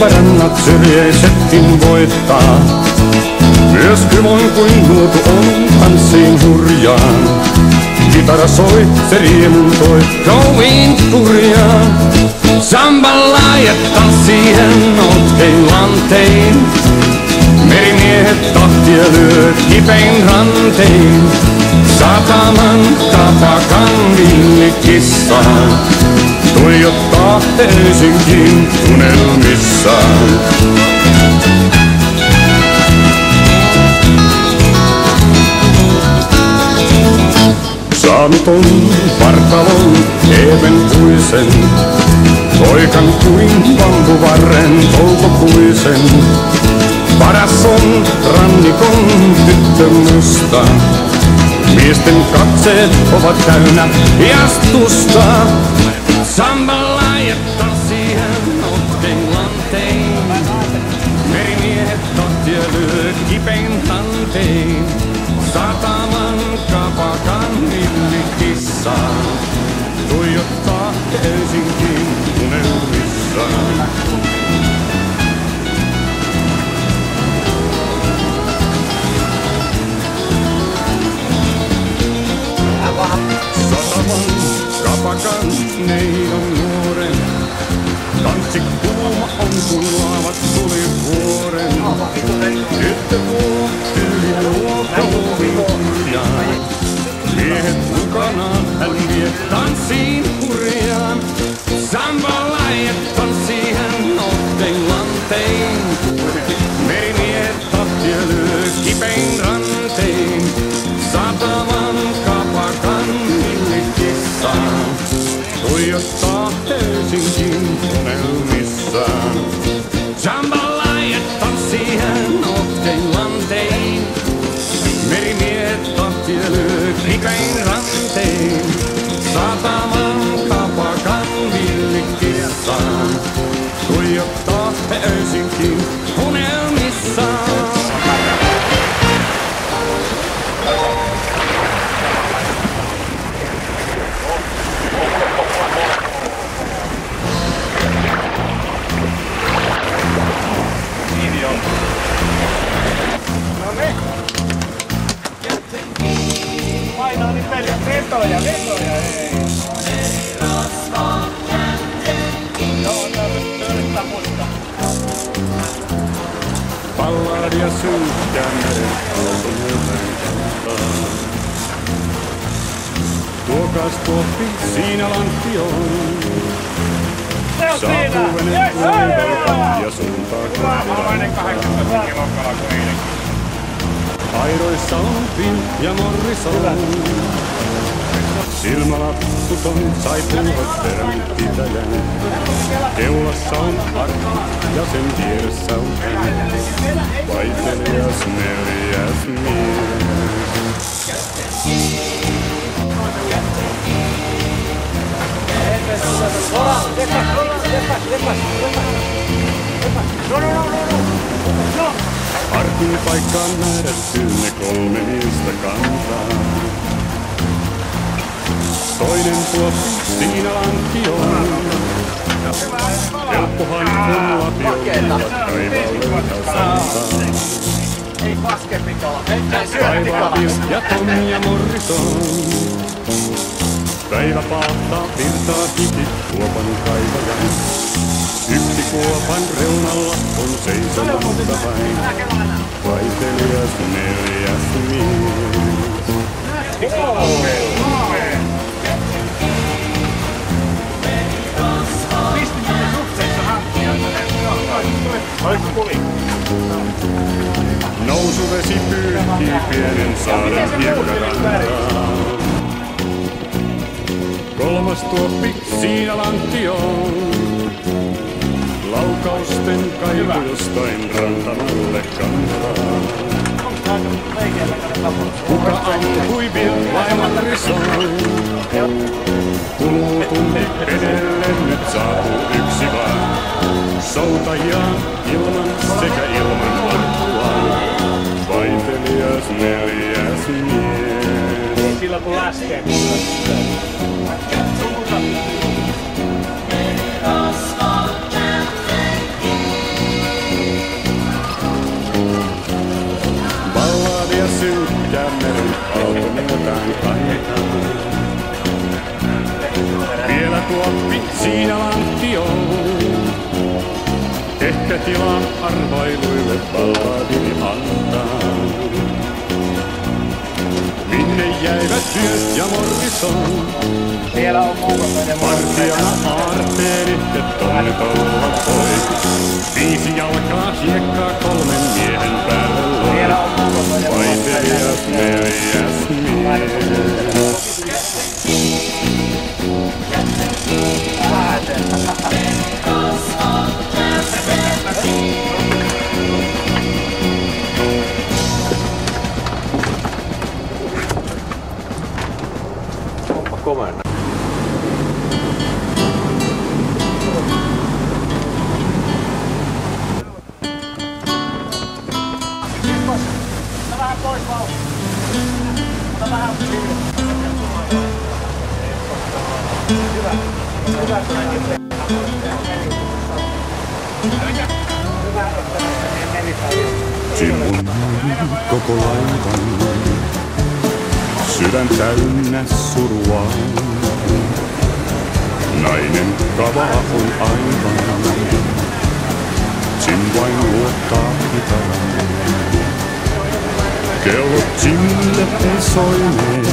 Lappeenrannat syrjäisetkin voittaa. Myös Kymon kuin nuotu on tanssiin hurjaa. Kitara soi, se riemun toi kauin kurjaa. Samballa ja siihen notkein lantein. Merimiehet tahtia lyö kipein rantein. Sataman kapakan villikissaan. Tuijottaa Helsinkiin unelmissaan. Saanut on vartalon evenpuisen. Poikan kuin bambuvarren toukopuisen. Paras on rannikon tyttö musta. Miesten katseet ovat täynnä hiastusta. Samballa ja tanssien notkein lantein. Merimiehet tahtia lyö kipein tantein. Sataman kapakan villikissaan. Tuijottaa Helsinkiin unelmissaan. Sataman kapakan neidon nuoren. Tanssi kuuma on kun laavat tuli vuoren. Tyttö tuo tyhjä luo kauhin kurjaan. Miehet mukanaan hän vie tanssiin hurjaan. Samballa ja tanssien notkein lantein. Merimiehet tahtia lyö kipein rantein. Sataman kapakan villikissaan. Tuijottaa Helsinkiin unelmissaan. Samballa ja tanssien notkein lantein. Merimiehet tahtia lyö kipein rantein. Sataman kapakan villikissaan. Tuijottaa Helsinkiin unelmissaan. Painaa niin peliä. Vetoja, ei. Joo, tää muista. Palladia syyttää meren automyötäin kantaa. Tuokas tuoppi, siinä lantti on. Saapuu veneen puolelta ja suuntaa kohti. Airoissa on Finn ja Morrison. Silmälapputon saipuvat termittitäjän. Keulassa on arkki ja sen vieressä on hän. Vaitelias neljäs mies. Arkin paikkaan määrätty ne 3 miestä kantaa. Toinen tuoppi, siinä lantti on. Helppohan kun lapiolla kaivalta santaa. Ei paskempi kala. Kaivaa Bill ja Tom ja Morrison. Päivä paattaa virtaa hikit kuopan kaivajan. Yksi kuopan reunalla on seisomatta vain. Vaitelias neljäs mies. Nousuvesi pyyhkii pienen saaren hiekkarantaa. 3. tuoppi, siinä lantti on. Laukausten kaivu jostain rantamalle kantaa. Kuka ampui Bill vai Morrison? Kuluu tunti edelle, nyt saapuu yksi vaan. Soutajia ilman sekä ilman arkkua. Vaitelias neljäs mies. Sillä kun läskee. siinä lantti on. Ehkä tilaa arvailuille balladini antaa. Minne jäivät työt ja Morrison? Siellä on muuten Vartijana aarteeni ja tonne touhuva pois. 5 jalkaa hiekkaa 3 miehen päällä loi. Siellä on muuten Vaitelias 4. mies. Onpa komena. Vähän pois vaan. Ota vähän hyvä. Hyvä. Sinun koko laivan, sydän täynnä surua. Nainen kavaa on aivan, Jim vain luottaa kitaraan. Kellot Jimille ei soineen,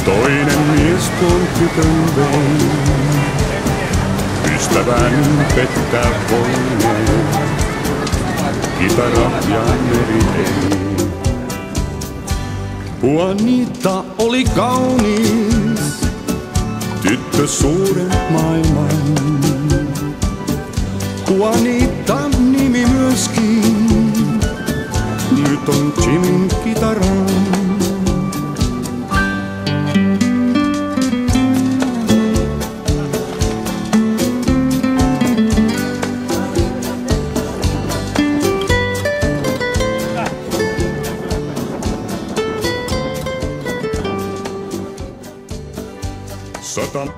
toinen mies tuon tytön vei. Ystävän pettää voineen, kitara ja meri ei. Juanita oli kaunis, tyttö suuren maailman. Juanita nimi myöskin, nyt on Jimin kitaran. Satan